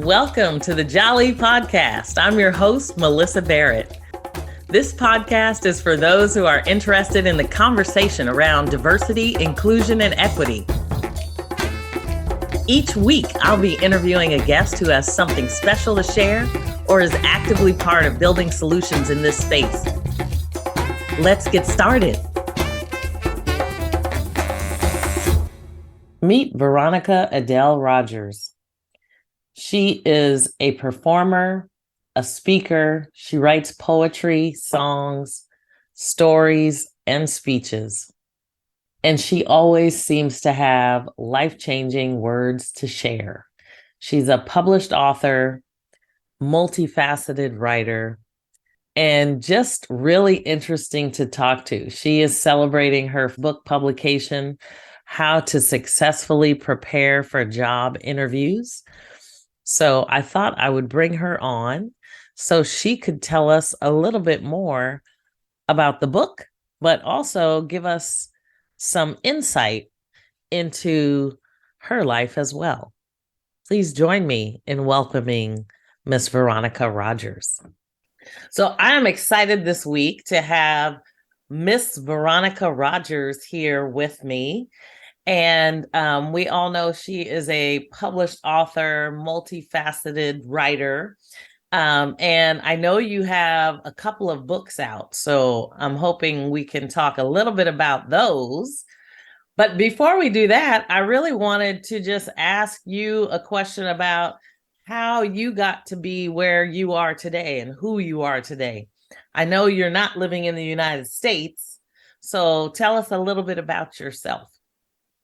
Welcome to the Jali podcast. I'm your host, Melyssa Barrett. This podcast is for those who are interested in the conversation around diversity, inclusion, and equity. Each week, I'll be interviewing a guest who has something special to share or is actively part of building solutions in this space. Let's get started. Meet Veronica Rogers. She is a performer, a speaker. She writes poetry, songs, stories, and speeches. And she always seems to have life-changing words to share. She's a published author, multifaceted writer, and just really interesting to talk to. She is celebrating her book publication, How to Successfully Prepare for Job Interviews. So I thought I would bring her on so she could tell us a little bit more about the book, but also give us some insight into her life as well. Please join me in welcoming Miss Veronica Rogers. So I am excited this week to have Miss Veronica Rogers here with me. And we all know she is a published author, multifaceted writer. And I know you have a couple of books out, so I'm hoping we can talk a little bit about those. But before we do that, I really wanted to just ask you a question about how you got to be where you are today and who you are today. I know you're not living in the United States, so tell us a little bit about yourself.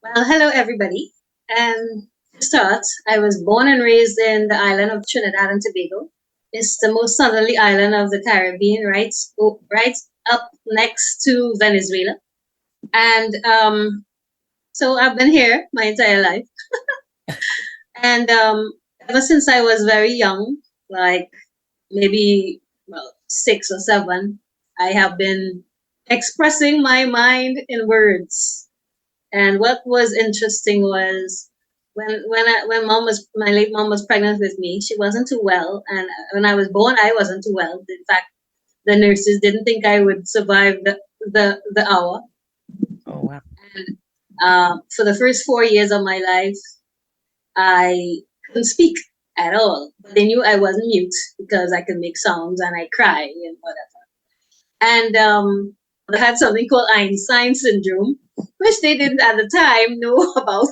Well, hello, everybody. To start, I was born and raised in the island of Trinidad and Tobago. It's the most southerly island of the Caribbean, right up next to Venezuela. And so I've been here my entire life. And ever since I was very young, like maybe 6 or 7, I have been expressing my mind in words. And what was interesting was when my late mom was pregnant with me, she wasn't too well, and when I was born, I wasn't too well. In fact, the nurses didn't think I would survive the hour. Oh wow! And for the first 4 years of my life, I couldn't speak at all. But they knew I wasn't mute because I could make sounds and I cry and whatever. And I had something called Einstein syndrome, which they didn't at the time know about.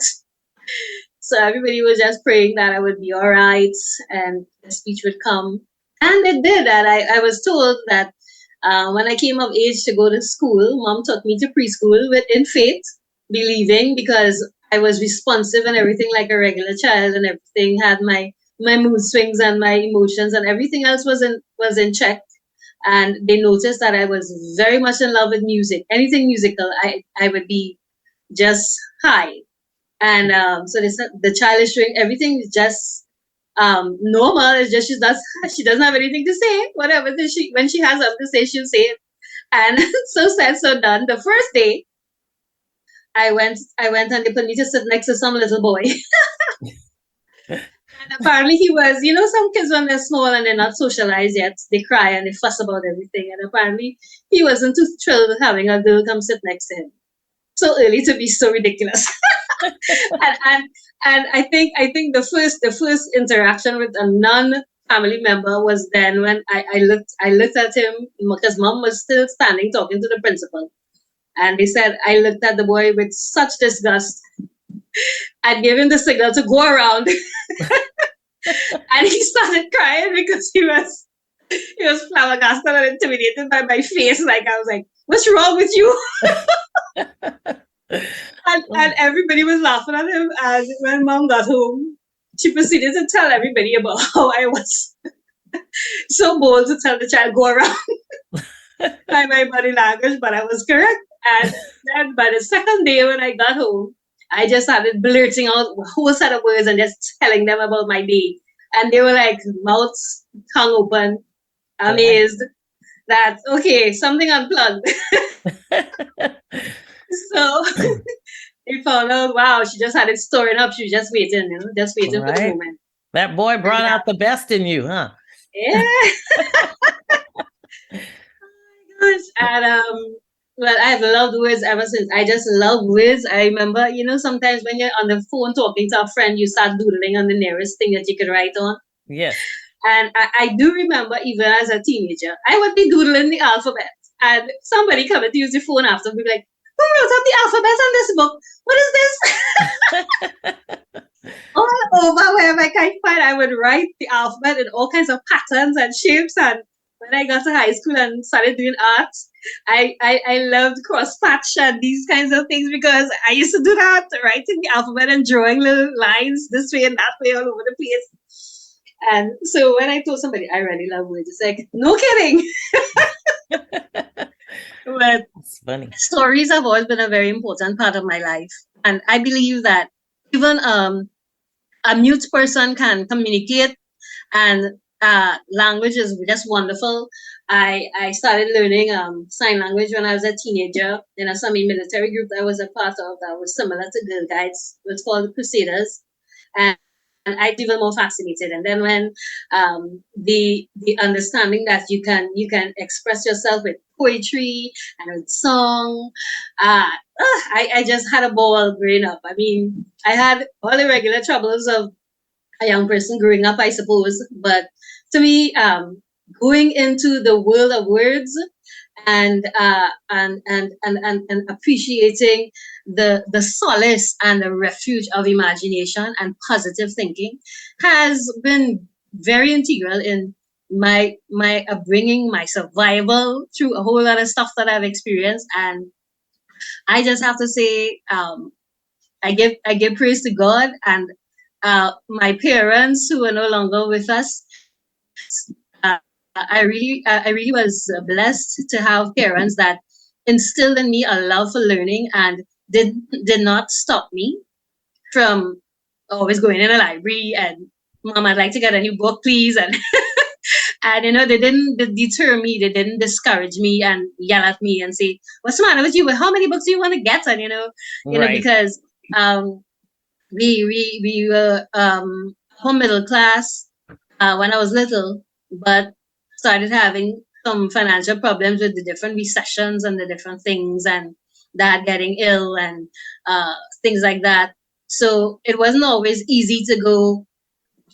So everybody was just praying that I would be all right and the speech would come. And it did. And I was told that when I came of age to go to school, Mom took me to preschool in faith, believing because I was responsive and everything like a regular child and everything had my mood swings and my emotions and everything else was in check. And they noticed that I was very much in love with music. Anything musical, I would be just high. And so the child is showing everything is just normal. It's just she doesn't have anything to say. Whatever when she has something to say, she'll say it. And so said, so done. The first day, I went and they put me to sit next to some little boy. And apparently he was, some kids when they're small and they're not socialized yet, they cry and they fuss about everything. And apparently he wasn't too thrilled with having a girl come sit next to him. So early to be so ridiculous. and I think the first interaction with a non-family member was then when I looked at him because Mom was still standing talking to the principal. And they said I looked at the boy with such disgust. I gave him the signal to go around. And he started crying because he was flabbergasted and intimidated by my face. Like I was like, "What's wrong with you?" and everybody was laughing at him. And when Mom got home, she proceeded to tell everybody about how I was so bold to tell the child go around by my body language, but I was correct. And then by the second day when I got home, I just started blurting out a whole set of words and just telling them about my day. And they were like, mouths tongue open, amazed that, okay, something unplugged. So they found out, wow, she just had it storing up. She was just waiting, just waiting for the moment. That boy And, brought out the best in you, huh? yeah. Gosh. And well, I've loved words ever since. I just love words. I remember, sometimes when you're on the phone talking to a friend, you start doodling on the nearest thing that you could write on. Yes. And I do remember, even as a teenager, I would be doodling the alphabet, and somebody come and use the phone after and be like, "Who wrote up the alphabet on this book? What is this?" All over wherever I can find, I would write the alphabet in all kinds of patterns and shapes. And when I got to high school and started doing art, I loved cross patch and these kinds of things because I used to do that, writing the alphabet and drawing little lines this way and that way all over the place. And so when I told somebody I really love words, it's like, no kidding. But It's funny. stories have always been a very important part of my life. And I believe that even a mute person can communicate, and language is just wonderful. I started learning sign language when I was a teenager in a semi-military group that I was a part of that was similar to Girl Guides. It was called the Crusaders. And I even more fascinated. And then when the understanding that you can express yourself with poetry and with song, I just had a ball growing up. I mean, I had all the regular troubles of a young person growing up, I suppose. But to me, going into the world of words and appreciating the solace and the refuge of imagination and positive thinking has been very integral in my upbringing, my survival through a whole lot of stuff that I've experienced. And I just have to say, I give praise to God and my parents who are no longer with us. Uh, I really was blessed to have parents that instilled in me a love for learning and did not stop me from always going in a library and Mom, I'd like to get a new book, please. And they didn't deter me, they didn't discourage me and yell at me and say, "What's the matter with you? How many books do you want to get?" And Right. because we were upper middle class when I was little, but started having some financial problems with the different recessions and the different things, and dad getting ill and things like that. So it wasn't always easy to go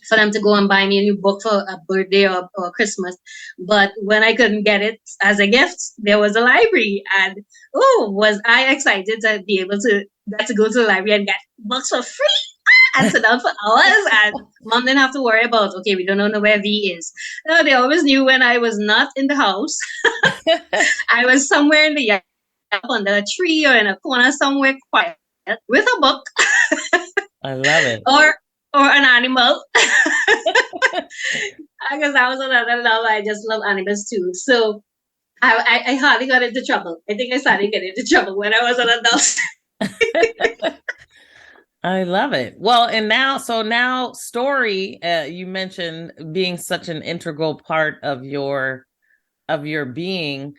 for them to go and buy me a new book for a birthday or Christmas. But when I couldn't get it as a gift, there was a library. And was I excited to be able to get to go to the library and get books for free and sit down for hours. And Mom didn't have to worry about, okay, we don't know where V is. No, they always knew when I was not in the house. I was somewhere in the yard, under a tree or in a corner somewhere quiet with a book. I love it. Or an animal. Because I was another love. I just love animals too. So I hardly got into trouble. I think I started getting into trouble when I was an adult. I love it. Well, and now story, you mentioned being such an integral part of your being.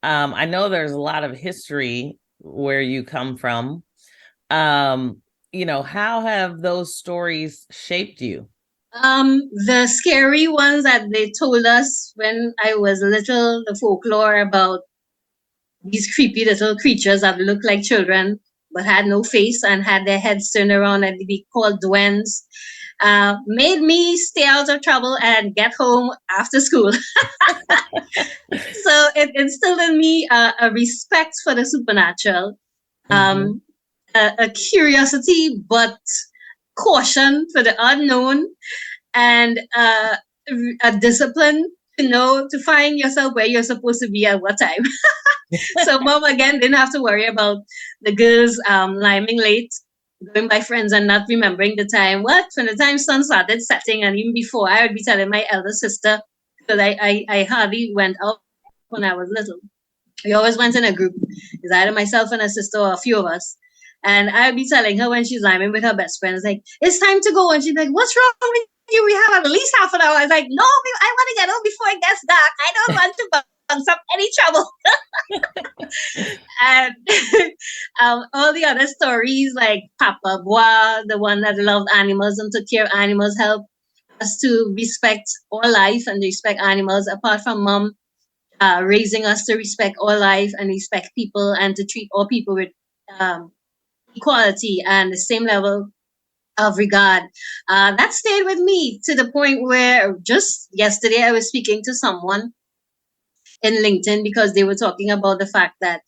I know there's a lot of history where you come from. How have those stories shaped you? The scary ones that they told us when I was little, the folklore about these creepy little creatures that looked like children but had no face and had their heads turned around and be called duendes, made me stay out of trouble and get home after school. So it instilled in me a respect for the supernatural, Mm-hmm. a curiosity, but caution for the unknown, and a discipline to find yourself where you're supposed to be at what time. So Mom again didn't have to worry about the girls liming late, going by friends and not remembering the time. What? When the time sun started setting, and even before, I would be telling my elder sister, because I hardly went out when I was little. We always went in a group. It's either myself and a sister or a few of us. And I'd be telling her when she's liming with her best friend, it's like, it's time to go. And she's like, what's wrong with you? We have at least half an hour. I was like, no, I want to get home before it gets dark. I don't want to bounce up any trouble. And all the other stories like Papa Bois, the one that loved animals and took care of animals, help us to respect all life and respect animals, apart from mom raising us to respect all life and respect people and to treat all people with um, equality and the same level of regard. That stayed with me to the point where just yesterday I was speaking to someone in LinkedIn because they were talking about the fact that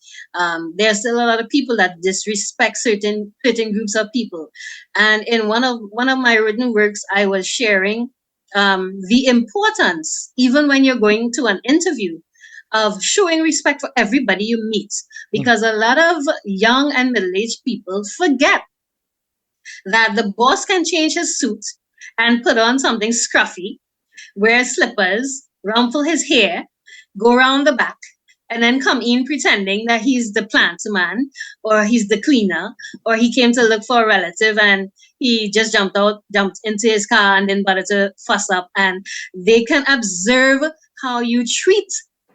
there's still a lot of people that disrespect certain groups of people. And in one of my written works, I was sharing the importance, even when you're going to an interview, of showing respect for everybody you meet, because a lot of young and middle-aged people forget that the boss can change his suit and put on something scruffy, wear slippers, rumple his hair, go around the back, and then come in pretending that he's the plant man or he's the cleaner or he came to look for a relative and he just jumped into his car and then started to fuss up. And they can observe how you treat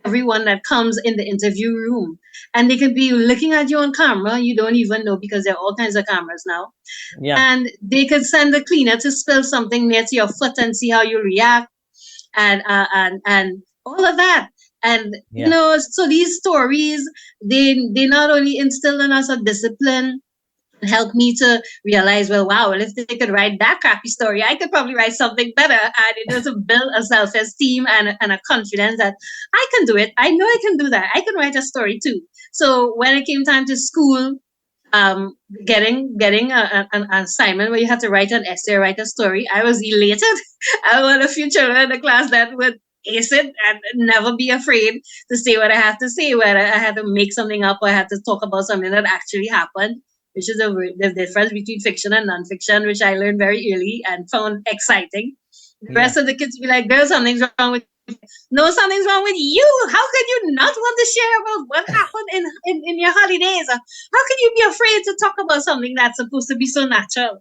everyone that comes in the interview room. And they could be looking at you on camera. You don't even know because there are all kinds of cameras now. Yeah. And they could send the cleaner to spill something near to your foot and see how you react and all of that. And Yeah. so these stories, they not only instill in us a discipline and help me to realize, well, wow, well, if they could write that crappy story, I could probably write something better. And to build a self-esteem and a confidence that I can do it. I know I can do that. I can write a story too. So when it came time to school, um, getting an assignment where you had to write an essay, write a story, I was elated. I want a few children in the class that would ace it and never be afraid to say what I have to say, whether I had to make something up or I had to talk about something that actually happened, which is the difference between fiction and nonfiction, which I learned very early and found exciting. The rest of the kids be like, "Girl, something's wrong with you." No, something's wrong with you. How could you not want to share about what happened in your holidays? How can you be afraid to talk about something that's supposed to be so natural?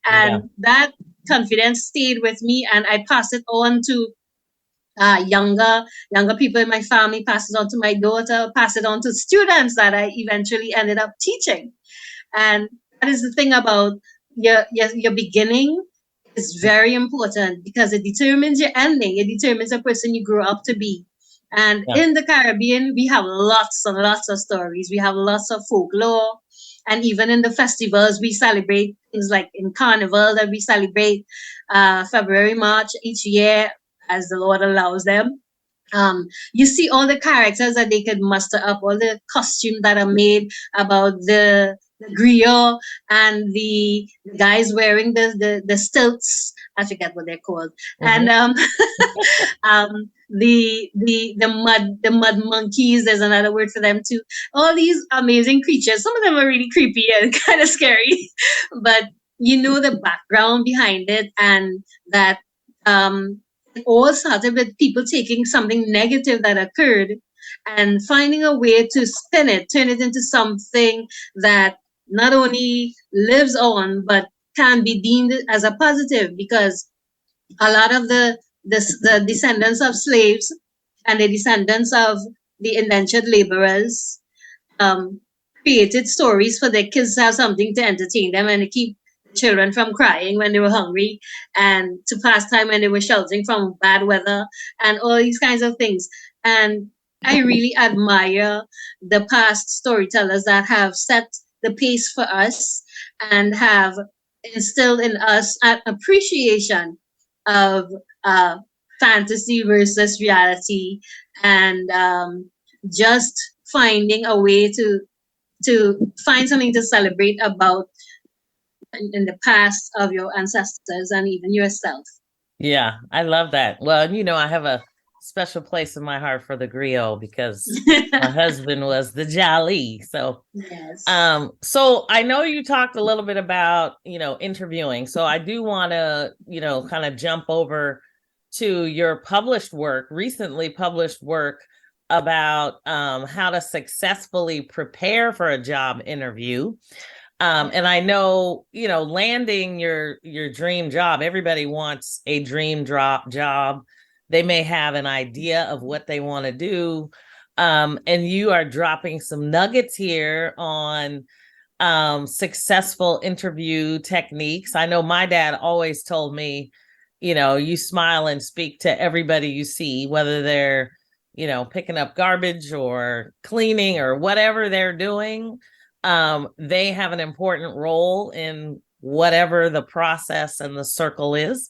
Yeah. And that confidence stayed with me, and I passed it on to younger people in my family, pass it on to my daughter, pass it on to students that I eventually ended up teaching. And that is the thing about your beginning is very important because it determines your ending. It determines the person you grow up to be. And Yeah. in the Caribbean, we have lots and lots of stories. We have lots of folklore. And even in the festivals, we celebrate things like in Carnival that we celebrate February, March each year as the Lord allows them. You see all the characters that they could muster up, all the costumes that are made about the griot and the guys wearing the stilts. I forget what they're called. And the mud monkeys. There's another word for them too. All these amazing creatures. Some of them are really creepy and kind of scary, but you know the background behind it, and that it all started with people taking something negative that occurred and finding a way to spin it, turn it into something that not only lives on but can be deemed as a positive, because a lot of the descendants of slaves and the descendants of the indentured laborers um, created stories for their kids to have something to entertain them and to keep children from crying when they were hungry and to pass time when they were sheltering from bad weather and all these kinds of things. And I really admire the past storytellers that have set the pace for us and have instilled in us an appreciation of uh, fantasy versus reality, and just finding a way to find something to celebrate about in the past of your ancestors and even yourself. Yeah, I love that. Well, I have a special place in my heart for the griot because my husband was the Jali. Yes. So I know you talked a little bit about, interviewing. So I do want to, kind of jump over to your recently published work about how to successfully prepare for a job interview. And I know, landing your dream job, everybody wants a dream job. They may have an idea of what they want to do. And you are dropping some nuggets here on successful interview techniques. I know my dad always told me you smile and speak to everybody you see, whether they're, picking up garbage or cleaning or whatever they're doing. They have an important role in whatever the process and the circle is.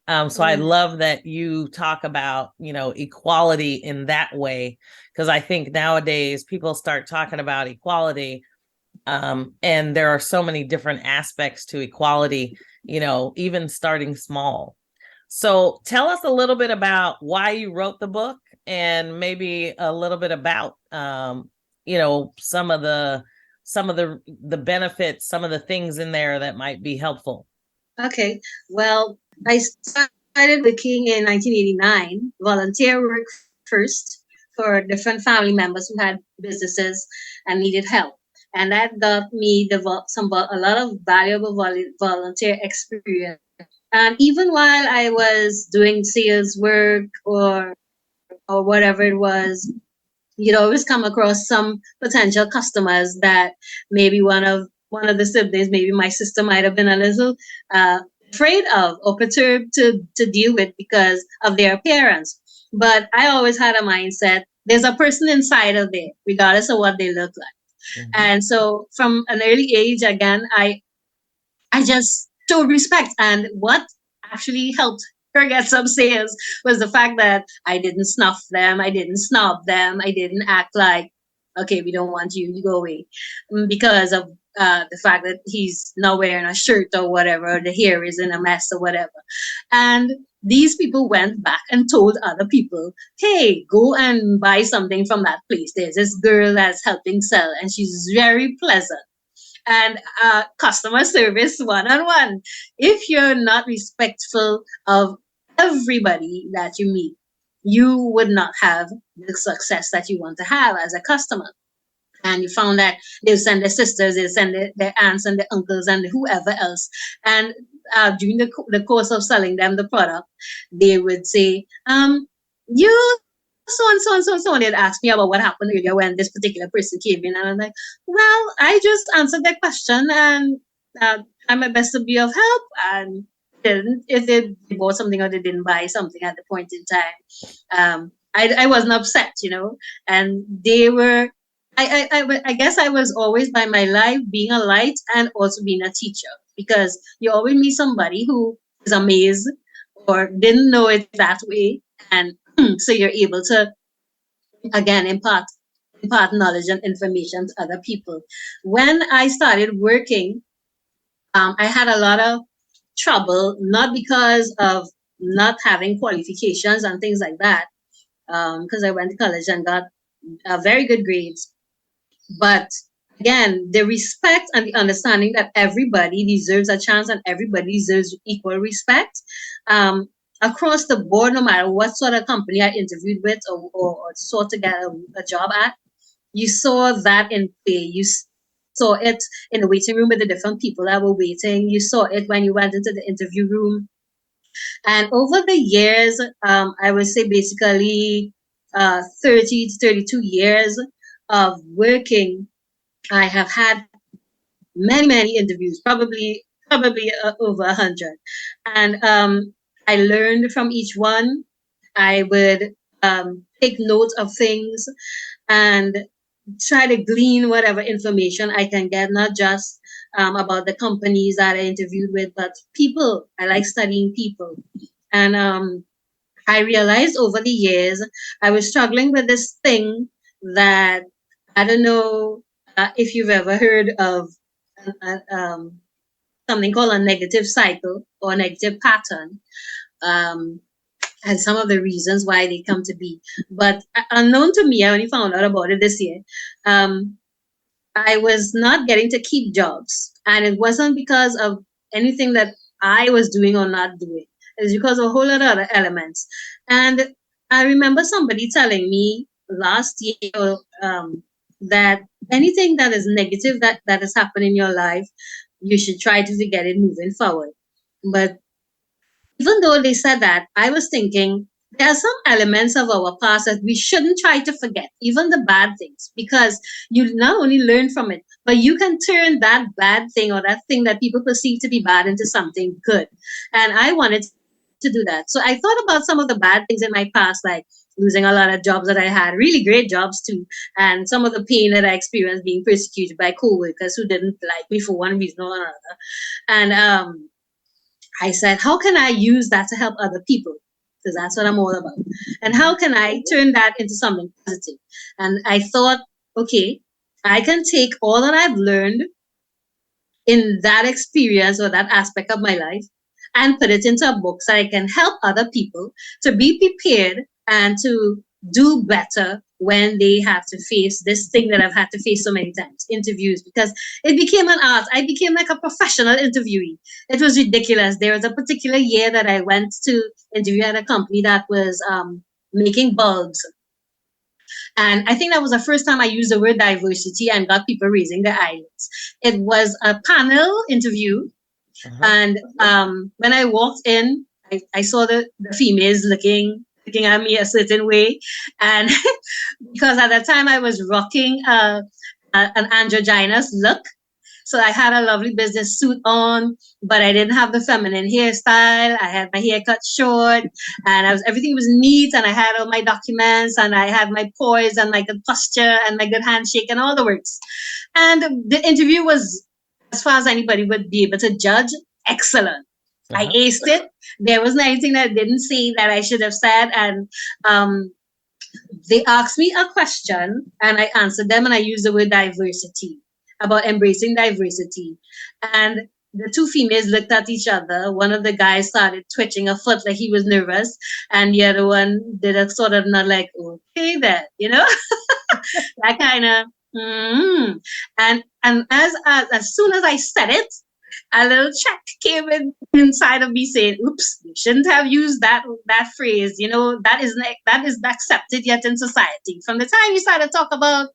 So I love that you talk about, equality in that way, because I think nowadays people start talking about equality, and there are so many different aspects to equality, even starting small. So tell us a little bit about why you wrote the book, and maybe a little bit about, some of the benefits, some of the things in there that might be helpful. Okay. Well, I started working in 1989, volunteer work first for different family members who had businesses and needed help. And that got me a lot of valuable volunteer experience. And even while I was doing sales work or whatever it was, you'd always come across some potential customers that maybe one of the siblings, maybe my sister, might have been a little uh, afraid of or perturbed to deal with because of their appearance. But I always had a mindset: there's a person inside of there, regardless of what they look like. Mhm. And so, from an early age, again, I just showed respect. And what actually helped her get some sales was the fact that I didn't snuff them, I didn't snob them, I didn't act like, okay, we don't want you, you go away, because of the fact that he's not wearing a shirt or whatever, or the hair is in a mess or whatever. And these people went back and told other people, hey, go and buy something from that place. There's this girl that's helping sell, and she's very pleasant, and customer service one on one. If you're not respectful of everybody that you meet, you would not have the success that you want to have as a customer. And you found that they'll send their sisters, they'll send their aunts and their uncles and whoever else. And during the course of selling them the product, they would say, you so and so and so and so. And they'd ask me about what happened earlier when this particular person came in. And I'm like, well, I just answered their question and tried my best to be of help. And didn't, if they bought something or they didn't buy something at the point in time, I wasn't upset, and they were. I guess I was always by my life being a light and also being a teacher, because you always meet somebody who is amazed or didn't know it that way, and so you're able to again impart knowledge and information to other people. When I started working, I had a lot of trouble, not because of not having qualifications and things like that, because I went to college and got very good grades. But again, the respect and the understanding that everybody deserves a chance and everybody deserves equal respect, across the board, no matter what sort of company I interviewed with or sought to get a job at. You saw that in play. You saw it in the waiting room with the different people that were waiting. You saw it when you went into the interview room. And over the years, I would say basically 30 to 32 years of working, I have had many, many interviews, probably over 100. And I learned from each one. I would take note of things and try to glean whatever information I can get, not just about the companies that I interviewed with, but people. I like studying people. And I realized over the years I was struggling with this thing that I don't know if you've ever heard of something called a negative cycle or negative pattern. Um, and some of the reasons why they come to be. But unknown to me, I only found out about it this year. Um, I was not getting to keep jobs. And it wasn't because of anything that I was doing or not doing. It's because of a whole lot of other elements. And I remember somebody telling me last year that anything that is negative that has happened in your life, you should try to forget it moving forward. But even though they said that, I was thinking there are some elements of our past that we shouldn't try to forget, even the bad things, because you not only learn from it, but you can turn that bad thing or that thing that people perceive to be bad into something good. And I wanted to do that. So I thought about some of the bad things in my past, like losing a lot of jobs that I had, really great jobs too, and some of the pain that I experienced being persecuted by coworkers who didn't like me for one reason or another. And I said, how can I use that to help other people? Because that's what I'm all about. And how can I turn that into something positive? And I thought, okay, I can take all that I've learned in that experience or that aspect of my life and put it into a book so I can help other people to be prepared and to do better when they have to face this thing that I've had to face so many times, interviews, because it became an art. I became like a professional interviewee. It was ridiculous. There was a particular year that I went to interview at a company that was making bulbs. And I think that was the first time I used the word diversity and got people raising their eyelids. It was a panel interview. And when I walked in, I saw the females looking at me a certain way. And because at that time I was rocking an androgynous look. So I had a lovely business suit on, but I didn't have the feminine hairstyle. I had my hair cut short, and everything was neat, and I had all my documents, and I had my poise and my good posture and my good handshake and all the works. And the interview was, as far as anybody would be able to judge, excellent. I aced it. There wasn't anything that I didn't say that I should have said, and they asked me a question, and I answered them, and I used the word diversity, about embracing diversity. And the two females looked at each other. One of the guys started twitching a foot like he was nervous, and the other one did a sort of not like, okay, then, that kind of. And as soon as I said it, a little check came inside of me saying, oops, you shouldn't have used that phrase. That isn't accepted yet in society. From the time you started to talk about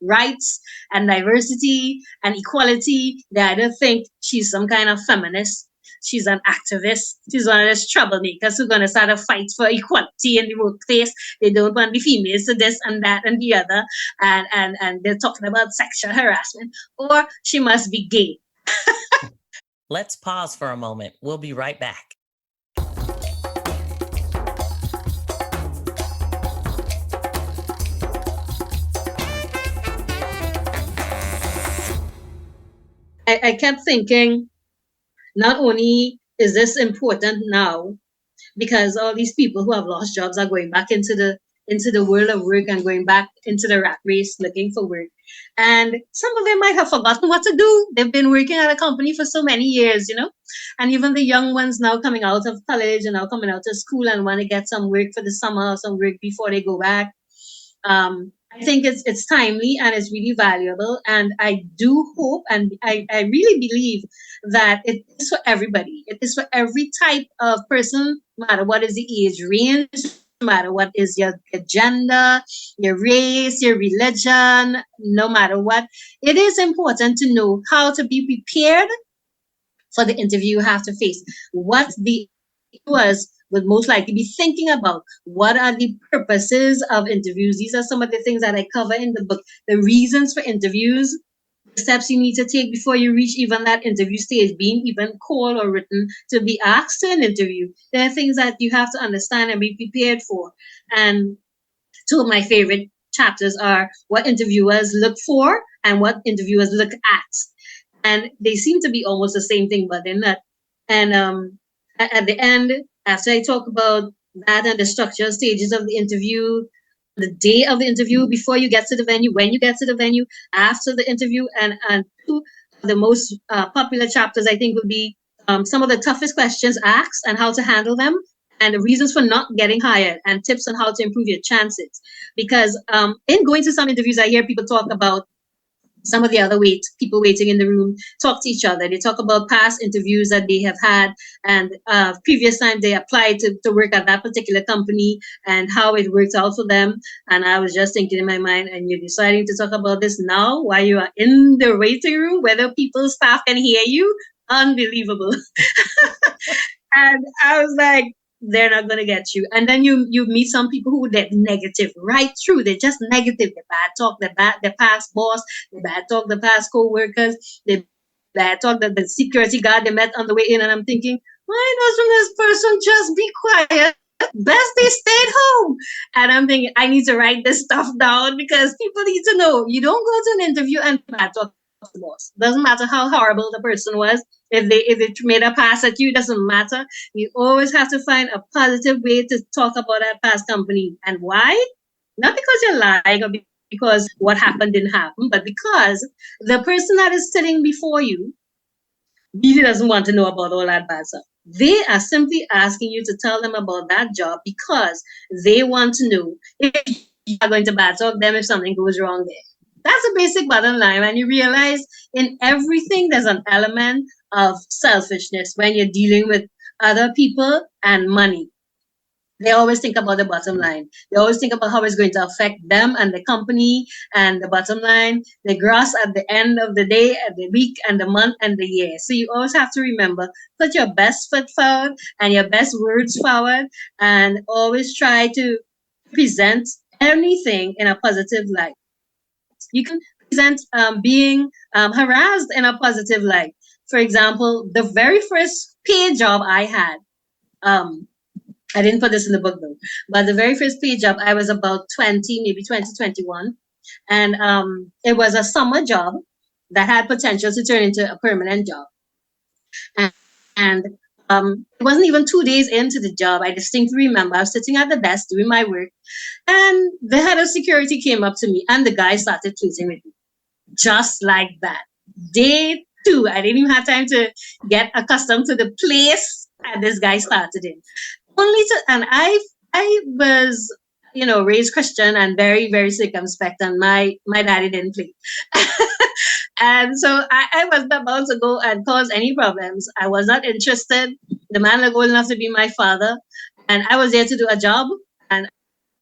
rights and diversity and equality, they either think she's some kind of feminist, she's an activist, she's one of those troublemakers who's going to start a fight for equality in the workplace. They don't want the females to this and that and the other, and they're talking about sexual harassment, or she must be gay. Let's pause for a moment. We'll be right back. I kept thinking, not only is this important now, because all these people who have lost jobs are going back into the world of work and going back into the rat race looking for work. And some of them might have forgotten what to do. They've been working at a company for so many years, And even the young ones now coming out of college and now coming out of school and want to get some work for the summer or some work before they go back. I think it's timely and it's really valuable. And I do hope, and I really believe that it is for everybody. It is for every type of person, no matter what is the age range, no matter what is your gender, your race, your religion, no matter what. It is important to know how to be prepared for the interview you have to face. What the was would most likely be thinking about. What are the purposes of interviews? These are some of the things that I cover in the book. The reasons for interviews, the steps you need to take before you reach even that interview stage, being even called or written to be asked to an interview. There are things that you have to understand and be prepared for. And two of my favorite chapters are what interviewers look for and what interviewers look at. And they seem to be almost the same thing, but they're not. And at the end, after I talk about that and the structural stages of the interview, the day of the interview, before you get to the venue, when you get to the venue, after the interview, and two of the most popular chapters, I think, will be some of the toughest questions asked and how to handle them, and the reasons for not getting hired, and tips on how to improve your chances. Because in going to some interviews, I hear people talk about some of the other people waiting in the room talk to each other. They talk about past interviews that they have had and previous time they applied to work at that particular company and how it worked out for them. And I was just thinking in my mind, and you're deciding to talk about this now while you are in the waiting room, whether staff can hear you? Unbelievable. And I was like, they're not going to get you. And then you meet some people who get negative right through. They're just negative. They bad talk the past boss. They bad talk the past co-workers. They bad talk the security guard they met on the way in. And I'm thinking, why doesn't this person just be quiet? Best they stayed home. And I'm thinking, I need to write this stuff down because people need to know. You don't go to an interview and bad talk to the boss. Doesn't matter how horrible the person was. If they made a pass at you, doesn't matter. You always have to find a positive way to talk about that past company. And why? Not because you're lying or because what happened didn't happen, but because the person that is sitting before you really doesn't want to know about all that bad stuff. They are simply asking you to tell them about that job because they want to know if you are going to bad talk them if something goes wrong there. That's the basic bottom line. And you realize in everything there's an element of selfishness when you're dealing with other people and money. They always think about the bottom line. They always think about how it's going to affect them and the company and the bottom line, the gross at the end of the day, at the week and the month and the year. So you always have to remember, put your best foot forward and your best words forward and always try to present anything in a positive light. You can present being harassed in a positive light. For example, the very first paid job I had, um, I didn't put this in the book though. But the very first paid job, I was about 20, maybe 2021. And it was a summer job that had potential to turn into a permanent job. And, and it wasn't even 2 days into the job. I distinctly remember I was sitting at the desk doing my work. And the head of security came up to me and the guy started flirting with me. Just like that. Day two, I didn't even have time to get accustomed to the place and this guy started in only to and I was raised Christian and very very circumspect and my daddy didn't play and so I was not about to go and cause any problems. I was not interested. The man was old enough to be my father and I was there to do a job and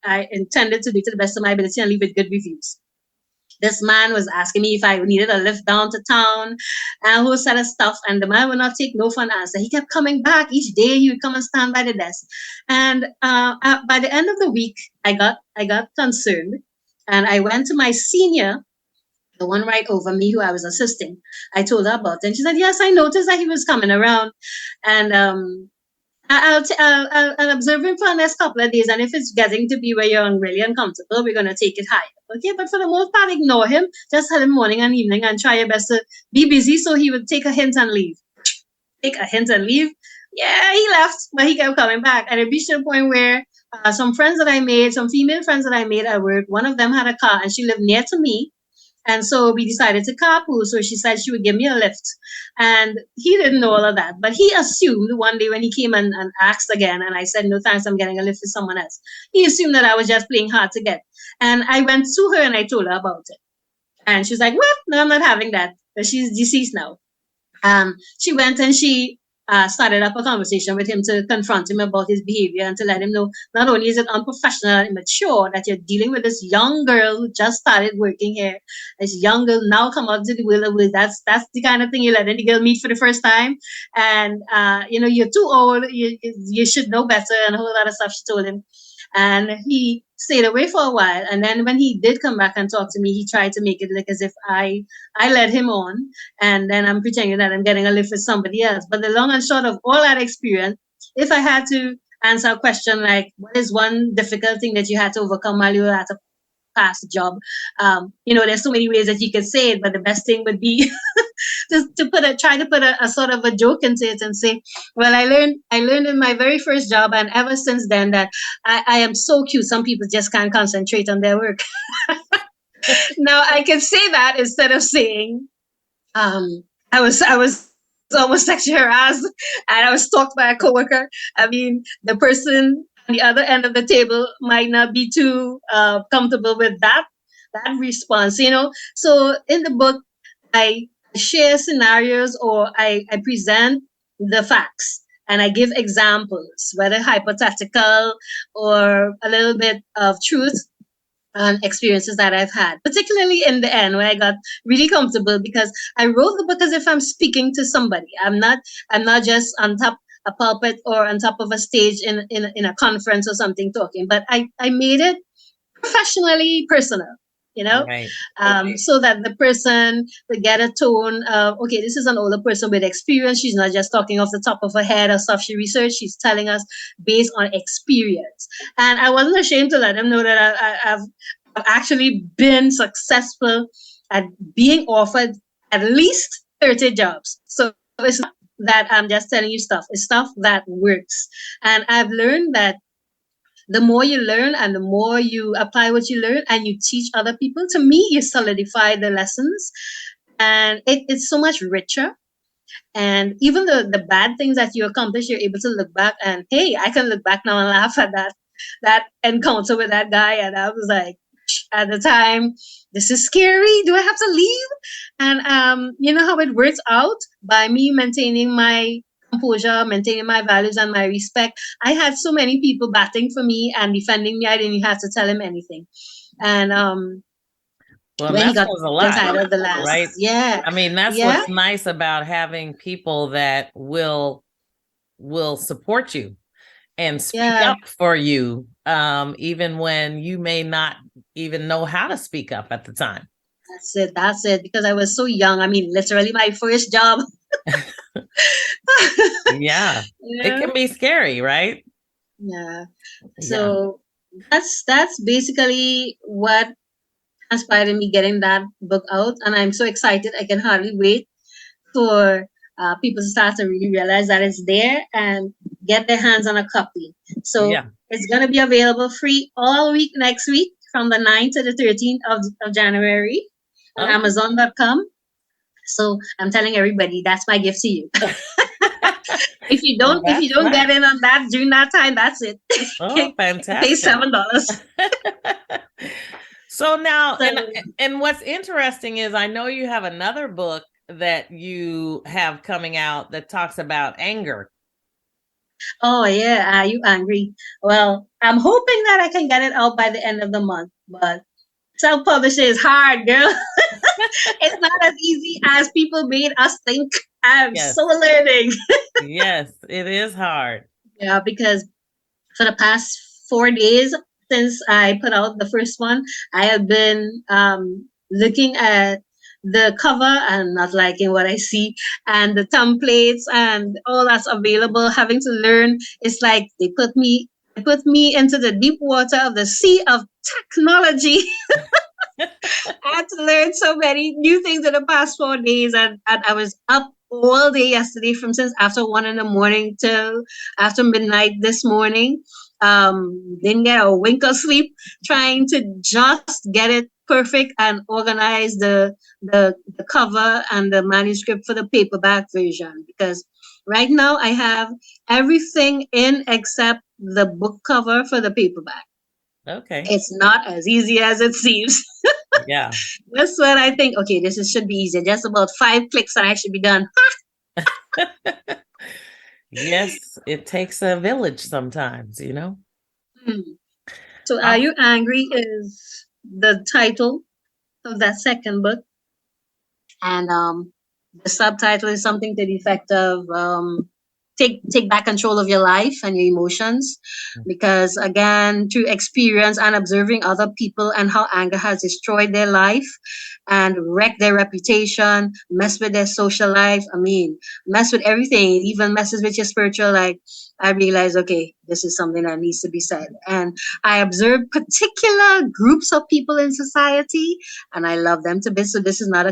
I intended to do it to the best of my ability and leave with good reviews. This man was asking me if I needed a lift down to town and a whole set of stuff. And the man would not take no for an answer. He kept coming back each day. He would come and stand by the desk. And by the end of the week, I got concerned, and I went to my senior, the one right over me who I was assisting. I told her about it, and she said, "Yes, I noticed that he was coming around, and I'll observe him for the next couple of days. And if it's getting to be where you're really uncomfortable, we're going to take it higher. Okay, but for the most part, ignore him. Just tell him morning and evening and try your best to be busy so he would take a hint and leave. Take a hint and leave. Yeah, he left, but he kept coming back. And it reached a point where some friends that I made, some female friends that I made at work, one of them had a car and she lived near to me. And so we decided to carpool. So she said she would give me a lift. And he didn't know all of that. But he assumed one day when he came and asked again, and I said, "No thanks, I'm getting a lift with someone else." He assumed that I was just playing hard to get. And I went to her and I told her about it. And she's like, "Well, no, I'm not having that." But she's deceased now. She went and she started up a conversation with him to confront him about his behavior and to let him know not only is it unprofessional and immature that you're dealing with this young girl who just started working here, this young girl now come out to the world of that's the kind of thing you let any girl meet for the first time, and you're too old, you should know better, and a whole lot of stuff she told him. And he stayed away for a while. And then when he did come back and talk to me, he tried to make it look as if I led him on. And then I'm pretending that I'm getting a lift with somebody else. But the long and short of all that experience, if I had to answer a question like, what is one difficult thing that you had to overcome while you were at a past job? There's so many ways that you could say it, but the best thing would be try to put a sort of a joke into it and say, well, I learned in my very first job, and ever since then that I am so cute. Some people just can't concentrate on their work. Now I can say that instead of saying, I was almost sexually harassed and I was stalked by a coworker. I mean, the person on the other end of the table might not be too comfortable with that response. So in the book, I share scenarios, or I present the facts and I give examples, whether hypothetical or a little bit of truth and experiences that I've had, particularly in the end where I got really comfortable because I wrote the book as if I'm speaking to somebody. I'm not just on top a pulpit or on top of a stage in a conference or something talking, but I made it professionally personal. you know, Right. so that the person will get a tone of, okay, this is an older person with experience. She's not just talking off the top of her head or stuff she researched. She's telling us based on experience. And I wasn't ashamed to let them know that I've actually been successful at being offered at least 30 jobs. So it's not that I'm just telling you stuff. It's stuff that works. And I've learned that the more you learn and the more you apply what you learn and you teach other people, to me, you solidify the lessons. And it's so much richer. And even the bad things that you accomplish, you're able to look back and, hey, I can look back now and laugh at that encounter with that guy. And I was like, at the time, this is scary. Do I have to leave? And you know how it works out by me maintaining my composure, maintaining my values and my respect. I had so many people batting for me and defending me. I didn't have to tell him anything. And Well, and when he that got was a the lot, title, the last, right? yeah, I mean, that's yeah, what's nice about having people that will support you and speak yeah. up for you, even when you may not even know how to speak up at the time. That's it. That's it. Because I was so young. I mean, literally my first job. Yeah, it Yeah. can be scary, right? Yeah. Yeah. So that's basically what inspired in me getting that book out, and I'm so excited. I can hardly wait for people to start to really realize that it's there and get their hands on a copy. So Yeah. it's going to be available free all week next week from the 9th to the 13th of January on Okay. Amazon.com. So I'm telling everybody that's my gift to you. Well, If you that's don't nice. get in on that during that time, that's it. Oh, Pay fantastic. $7. So now, So and what's interesting is I know you have another book that you have coming out that talks about anger. oh yeah, are you angry? Well, I'm hoping that I can get it out by the end of the month, but self-publishing is hard, girl. It's not as easy as people made us think. I'm Yes. so learning. Yes, it is hard. Yeah, because for the past 4 days since I put out the first one, I have been looking at the cover and not liking what I see, and the templates and all that's available. Having to learn, it's like they put me into the deep water of the sea of technology. I had to learn so many new things in the past 4 days, and I was up all day yesterday from since after 1 in the morning till after midnight this morning. Didn't get a wink of sleep trying to just get it perfect and organize the cover and the manuscript for the paperback version, because right now I have everything in except the book cover for the paperback. Okay. It's not as easy as it seems. Yeah. That's when I think, okay, should be easy. Just about 5 clicks and I should be done. Yes, it takes a village sometimes, you know. Hmm. So, Are Um, You Angry is the title of that second book. And the subtitle is something to the effect of take back control of your life and your emotions, because again, through experience and observing other people and how anger has destroyed their life and wrecked their reputation, mess with their social life, I mean, mess with everything, even messes with your spiritual life, I realized, okay, this is something that needs to be said. And I observed particular groups of people in society, and I love them to bits. So this is not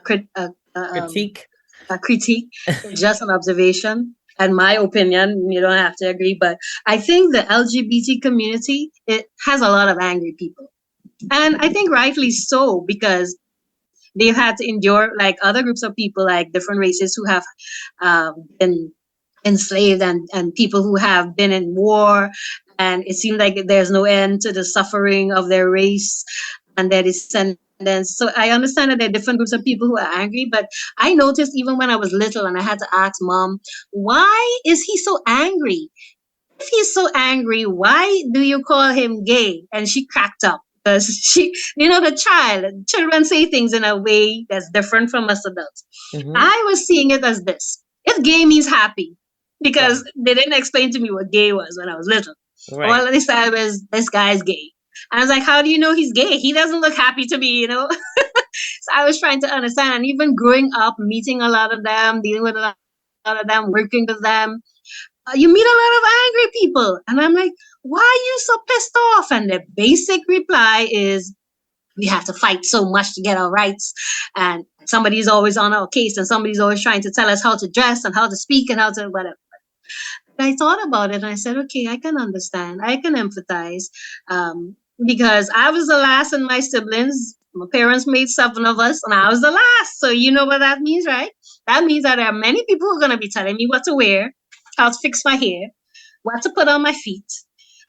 crit- a, a, um, Critique. a critique. It's just an observation and my opinion. You don't have to agree, but I think the LGBT community, it has a lot of angry people, and I think rightly so, because they've had to endure like other groups of people, like different races who have been enslaved, and people who have been in war, and it seems like there's no end to the suffering of their race and their descendants. So I understand that there are different groups of people who are angry, but I noticed even when I was little and I had to ask mom, why is he so angry? If he's so angry, why do you call him gay? And she cracked up because children say things in a way that's different from us adults. Mhm. I was seeing it as this: if gay means happy, Right. because they didn't explain to me what gay was when I was little. Right. All they said was, this guy's gay. And I was like, how do you know he's gay? He doesn't look happy to me, you know? So I was trying to understand. And even growing up, meeting a lot of them, dealing with a lot of them, working with them, you meet a lot of angry people. And I'm like, why are you so pissed off? And the basic reply is, we have to fight so much to get our rights. And somebody's always on our case, and somebody's always trying to tell us how to dress and how to speak and how to whatever. I thought about it and I said, okay, I can understand. I can empathize. Because I was the last in my siblings. My parents made 7 of us, and I was the last. So you know what that means, right? That means that there are many people who are going to be telling me what to wear, how to fix my hair, what to put on my feet,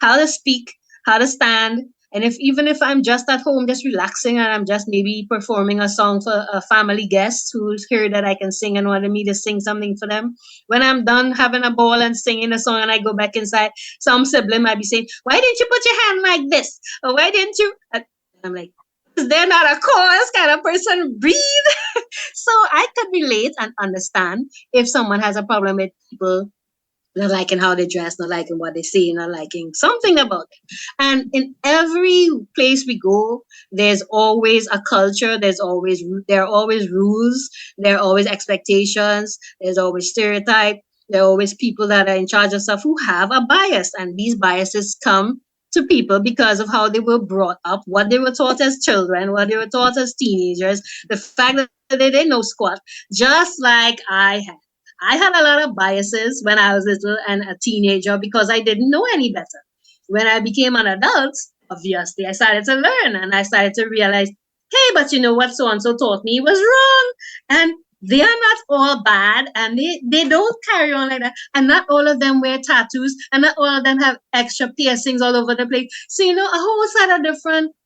how to speak, how to stand. And if even if I'm just at home, just relaxing, and I'm just maybe performing a song for a family guest who's heard that I can sing and wanted me to sing something for them, when I'm done having a ball and singing a song and I go back inside, some sibling might be saying, "Why didn't you put your hand like this? Or why didn't you?" I'm like, "Is there not a cause? Kind of person breathe?" So I could relate and understand if someone has a problem with people not liking how they dress, not liking what they say, not liking something about it. And in every place we go, there's always a culture. There are always rules. There are always expectations. There's always stereotype. There are always people that are in charge of stuff who have a bias, and these biases come to people because of how they were brought up, what they were taught as children, what they were taught as teenagers, the fact that they didn't know squat, just like I had. I had a lot of biases when I was little and a teenager because I didn't know any better. When I became an adult, obviously, I started to learn and I started to realize, hey, but you know what so and so taught me was wrong. And they are not all bad, and they don't carry on like that. And not all of them wear tattoos, and not all of them have extra piercings all over the place. So, you know, a whole set of different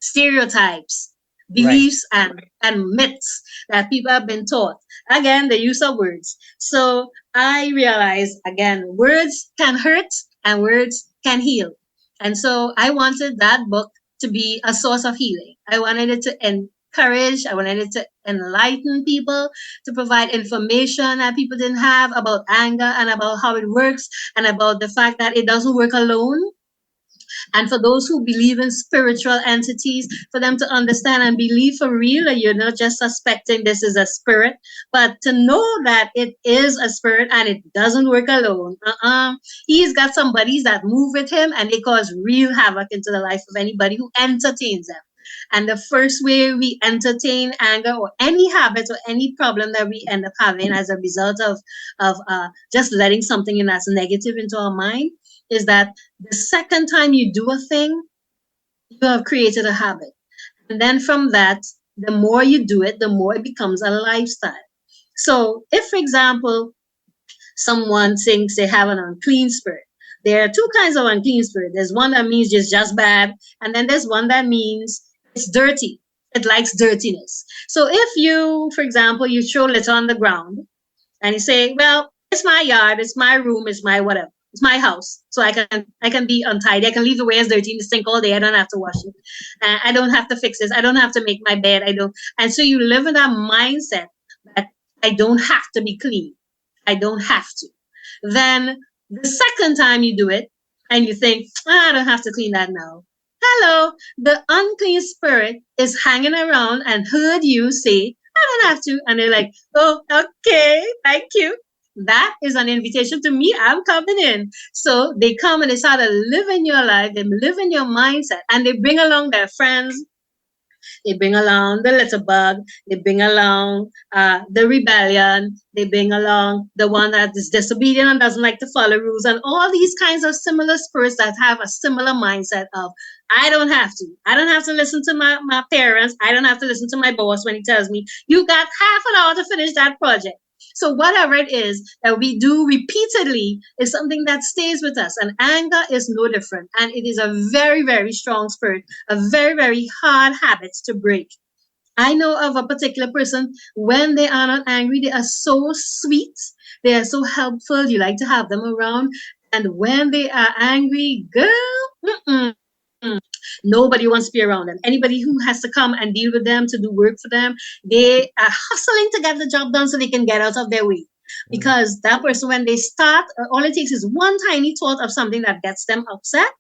stereotypes, Right. beliefs, and myths that people have been taught. Again, the use of words. So I realized again, words can hurt and words can heal. And so I wanted that book to be a source of healing. I wanted it to encourage, I wanted it to enlighten people, to provide information that people didn't have about anger and about how it works and about the fact that it doesn't work alone, and for those who believe in spiritual entities, for them to understand and believe for real that you're not just suspecting this is a spirit, but to know that it is a spirit and it doesn't work alone. He's got some buddies that move with him and they cause real havoc into the life of anybody who entertains them. And the first way we entertain anger or any habit or any problem that we end up having as a result of just letting something in that's negative into our mind is that the second time you do a thing, you have created a habit. And then from that, the more you do it, the more it becomes a lifestyle. So, if, for example, someone thinks they have an unclean spirit, there are two kinds of unclean spirit. There's one that means it's just bad, and then there's one that means it's dirty. It likes dirtiness. So, if you, for example, you throw litter on the ground and you say, well, it's my yard, it's my room, it's my whatever. It's my house, so I can be untidy. I can leave the way it's dirty in the sink all day. I don't have to wash it. I don't have to fix this. I don't have to make my bed. I don't. And so you live in that mindset that I don't have to be clean. I don't have to. Then the second time you do it, and you think, I don't have to clean that now. Hello, the unclean spirit is hanging around and heard you say, I don't have to. And they're like, oh, okay, thank you. That is an invitation to me. I'm coming in. So they come and they start to live in your life, they live in your mindset, and they bring along their friends, they bring along the little bug, they bring along the rebellion, they bring along the one that is disobedient and doesn't like to follow rules, and all these kinds of similar spirits that have a similar mindset of, I don't have to. I don't have to listen to my parents. I don't have to listen to my boss when he tells me, you got half an hour to finish that project. So whatever it is that we do repeatedly is something that stays with us. And anger is no different. And it is a very, very strong spirit, a very, very hard habit to break. I know of a particular person, when they are not angry, they are so sweet. They are so helpful. You like to have them around. And when they are angry, girl, nobody wants to be around them. Anybody who has to come and deal with them to do work for them, they are hustling to get the job done so they can get out of their way. Because that person, when they start, all it takes is one tiny thought of something that gets them upset,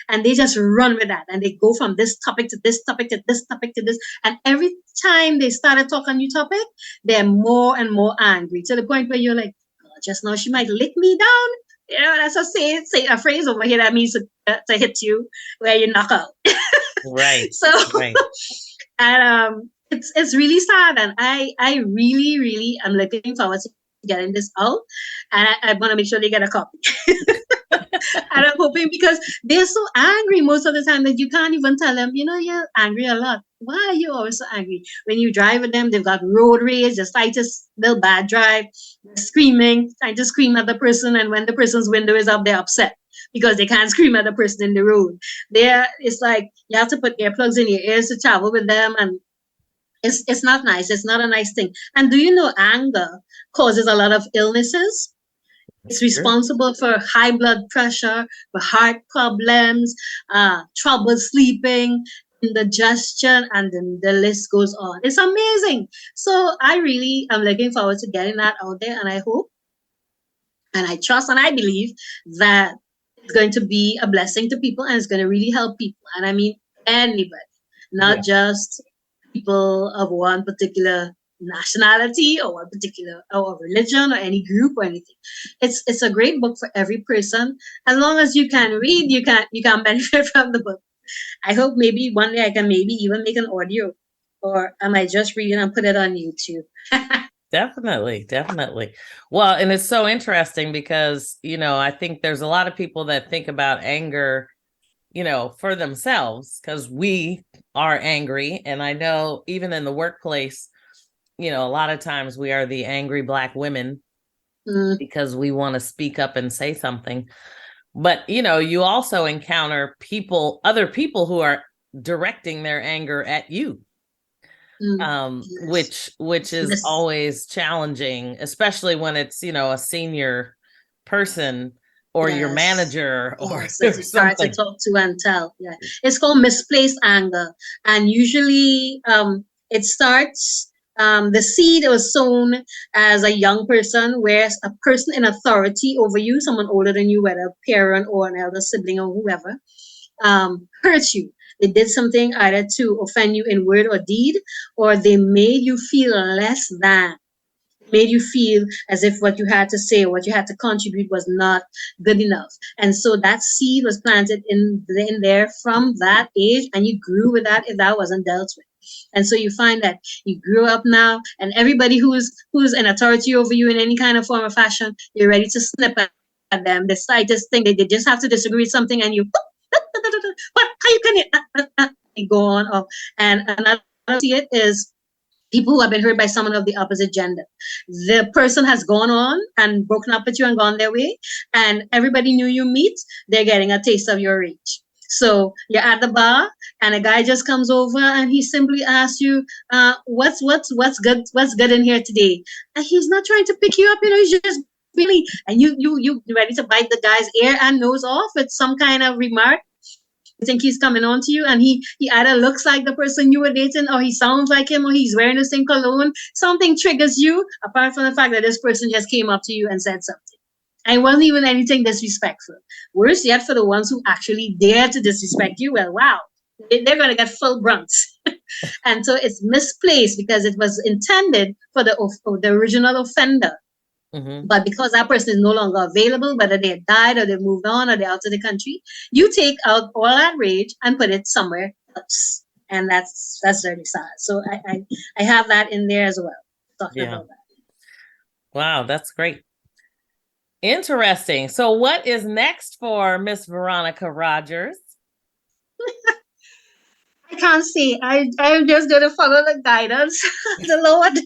and they just run with that, and they go from this topic to this topic to this topic to this, and every time they start to talk a new topic, they're more and more angry to the point where you're like, oh, just now she might lick me down. You know, that's say a phrase over here that means to hit you where you knock out. Right. So, Right. and it's really sad, and I really really am looking forward to getting this out, and I want to make sure they get a copy. And I'm hoping, because they're so angry most of the time that you can't even tell them, you know, you're angry a lot. Why are you always so angry? When you drive with them, they've got road rage, the slightest little bad drive, they're screaming, trying to scream at the person, and when the person's window is up, they're upset because they can't scream at the person in the road. It's like you have to put earplugs in your ears to travel with them, and it's not nice. It's not a nice thing. And do you know anger causes a lot of illnesses? It's Sure. responsible for high blood pressure, for heart problems, trouble sleeping, indigestion, and then the list goes on. It's amazing. So I really am looking forward to getting that out there, and I hope, and I trust, and I believe that it's going to be a blessing to people, and it's going to really help people. And I mean anybody, Yeah. not just people of one particular nationality or one particular or religion or any group or anything. It's a great book for every person. As long as you can read, you can benefit from the book. I hope maybe one day I can maybe even make an audio, or I might just read it and put it on YouTube. Definitely, definitely. Well, and it's so interesting because, I think there's a lot of people that think about anger, for themselves because we are angry. And I know even in the workplace, a lot of times we are the angry Black women Mm, because we want to speak up and say something. But, you also encounter other people who are directing their anger at you, yes. which is Yes. always challenging, especially when it's a senior person or your Yes. manager or, Yes, or it's hard to something. talk to and tell. Yeah, it's called misplaced anger, and usually, it starts. The seed was sown as a young person, whereas a person in authority over you, someone older than you, whether a parent or an elder sibling or whoever, hurt you. They did something either to offend you in word or deed, or they made you feel less than, made you feel as if what you had to say or what you had to contribute was not good enough. And so that seed was planted in there from that age, and you grew with that if that wasn't dealt with. And so you find that you grew up now, and everybody who's an authority over you in any kind of form or fashion, you're ready to snip at them. The slightest thing, they just have to disagree with something, and you, what? How you can you go on? Oh, and another see it is people who have been hurt by someone of the opposite gender. The person has gone on and broken up with you and gone their way, and everybody knew you meet, they're getting a taste of your rage. So you're at the bar, and a guy just comes over and he simply asks you, what's good in here today?" And he's not trying to pick you up, he's just really, and you ready to bite the guy's ear and nose off with some kind of remark. You think he's coming on to you, and he either looks like the person you were dating, or he sounds like him, or he's wearing the same cologne. Something triggers you, apart from the fact that this person just came up to you and said something. And it wasn't even anything disrespectful. Worse yet, for the ones who actually dare to disrespect you, well, wow, they're going to get full brunts. And so it's misplaced because it was intended for the original offender. Hmm. But because that person is no longer available, whether they had died or they moved on or they're out of the country, you take out all that rage and put it somewhere else. And that's really sad. So I have that in there as well, talking Yeah. about that. Wow, that's great. Interesting. So what is next for Miss Veronica Rogers? I can't say. I'm just gonna follow the guidance of the Lord.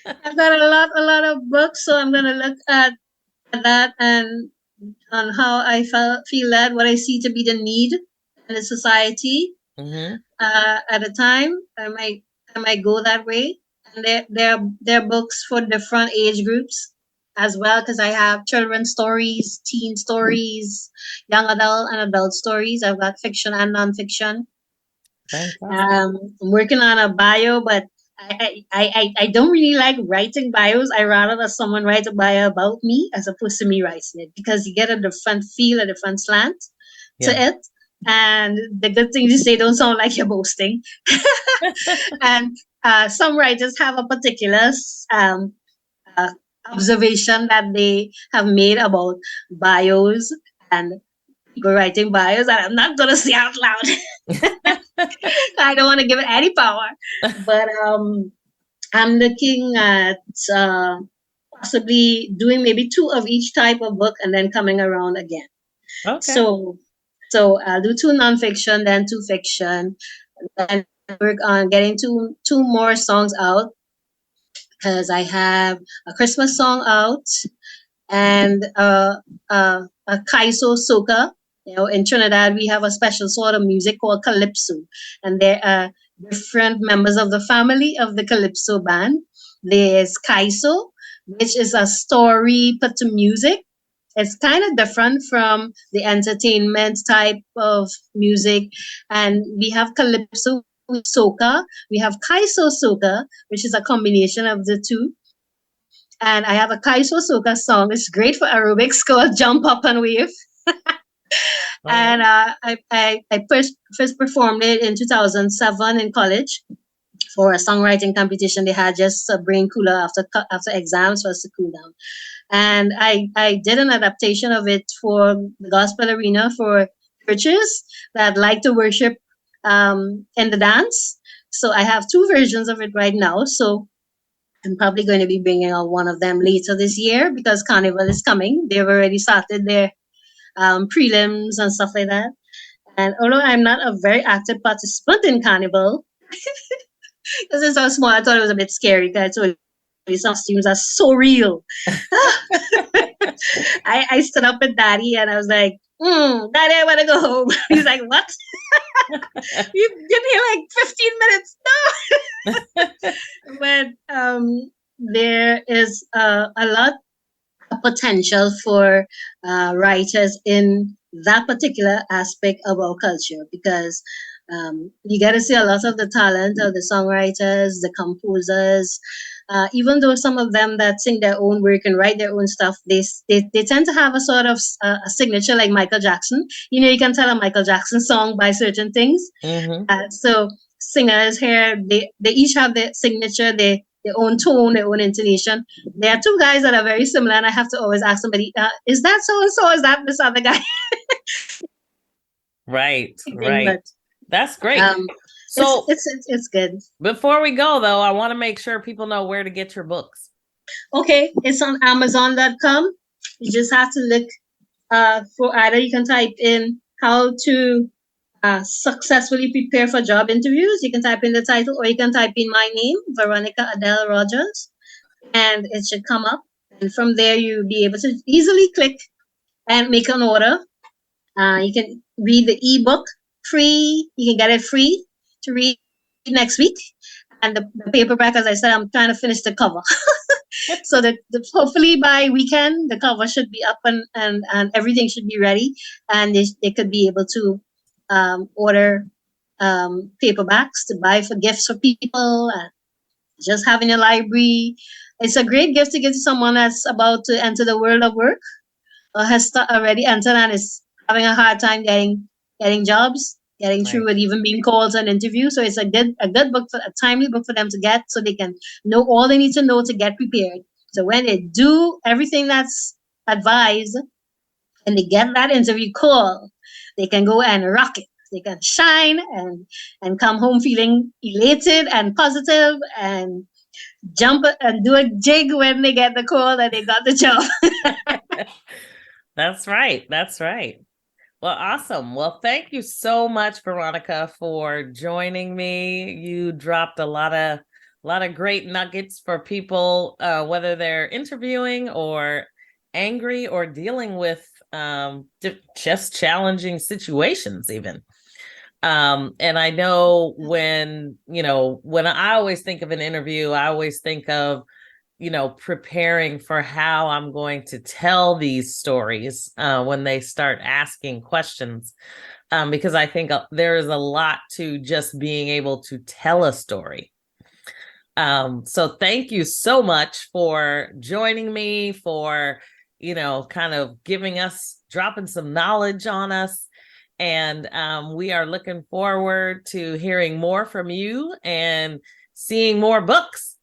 I've got a lot of books, so I'm gonna look at that and on how I feel that what I see to be the need in the society Hmm. at a time. I might go that way. And there are books for different age groups as well, because I have children's stories, teen stories, young adult and adult stories. I've got fiction and nonfiction. Fantastic. I'm working on a bio, but I don't really like writing bios. I rather that someone write a bio about me as opposed to me writing it, because you get a different feel, a different slant to it. And the good things you say don't sound like you're boasting. And some writers have a particular uh, observation that they have made about bios and people writing bios, and I'm not going to say out loud. I don't want to give it any power. But I'm looking at possibly doing maybe 2 of each type of book and then coming around again. Okay. So I'll do 2 nonfiction, then 2 fiction, and work on getting two more songs out, because I have a Christmas song out and a Kaiso soca. You know, in Trinidad, we have a special sort of music called calypso, and there are different members of the family of the calypso band. There's Kaiso, which is a story put to music. It's kind of different from the entertainment type of music. And we have calypso soca. We have Kaiso soca, which is a combination of the two. And I have a Kaiso soca song. It's great for aerobics called Jump Up and Wave. And I first performed it in 2007 in college for a songwriting competition. They had just a brain cooler after exams for us to cool down. And I did an adaptation of it for the gospel arena for churches that like to worship in the dance. So I have 2 versions of it right now. So I'm probably going to be bringing out one of them later this year because Carnival is coming. They've already started their prelims and stuff like that. And although I'm not a very active participant in Carnival, because it's so small, I thought it was a bit scary because these costumes are so real. I stood up with Daddy and I was like, Daddy, I want to go home. He's like, what? You've been here like 15 minutes. No. But there is a lot of potential for writers in that particular aspect of our culture, because you get to see a lot of the talent of the songwriters, the composers. Even though some of them that sing their own work and write their own stuff, they tend to have a sort of a signature like Michael Jackson. You know, you can tell a Michael Jackson song by certain things. So singers here, they each have their signature, their own tone, their own intonation. There are 2 guys that are very similar, and I have to always ask somebody, is that so-and-so? Is that this other guy? Right. But, that's great. So it's good. Before we go, though, I want to make sure people know where to get your books. Okay, it's on Amazon.com. You just have to look for either you can type in how to successfully prepare for job interviews. You can type in the title, or you can type in my name, Veronica Adele Rogers, and it should come up. And from there, you'll be able to easily click and make an order. You can read the ebook free. You can get it free to read next week. And the paperback, as I said, I'm trying to finish the cover. So that hopefully by weekend, the cover should be up and everything should be ready. And they could be able to order paperbacks to buy for gifts for people. And just have in your library. It's a great gift to give to someone that's about to enter the world of work, or has already entered and is having a hard time getting jobs, getting through with even being called to an interview. So it's a good book, a timely book for them to get, so they can know all they need to know to get prepared. So when they do everything that's advised and they get that interview call, they can go and rock it. They can shine and come home feeling elated and positive and jump and do a jig when they get the call that they got the job. That's right. Well, awesome. Well, thank you so much, Veronica, for joining me. You dropped a lot of great nuggets for people, whether they're interviewing or angry or dealing with just challenging situations even. And I know when I always think of an interview, I always think of preparing for how I'm going to tell these stories when they start asking questions, because I think there is a lot to just being able to tell a story. So thank you so much for joining me, for, kind of dropping some knowledge on us. And we are looking forward to hearing more from you and seeing more books.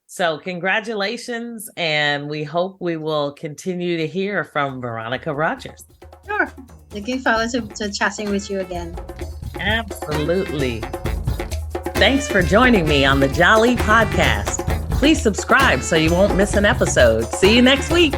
So congratulations, and we hope we will continue to hear from Veronica Rogers. Sure. Looking forward to chatting with you again. Absolutely. Thanks for joining me on the Jali podcast. Please subscribe so you won't miss an episode. See you next week.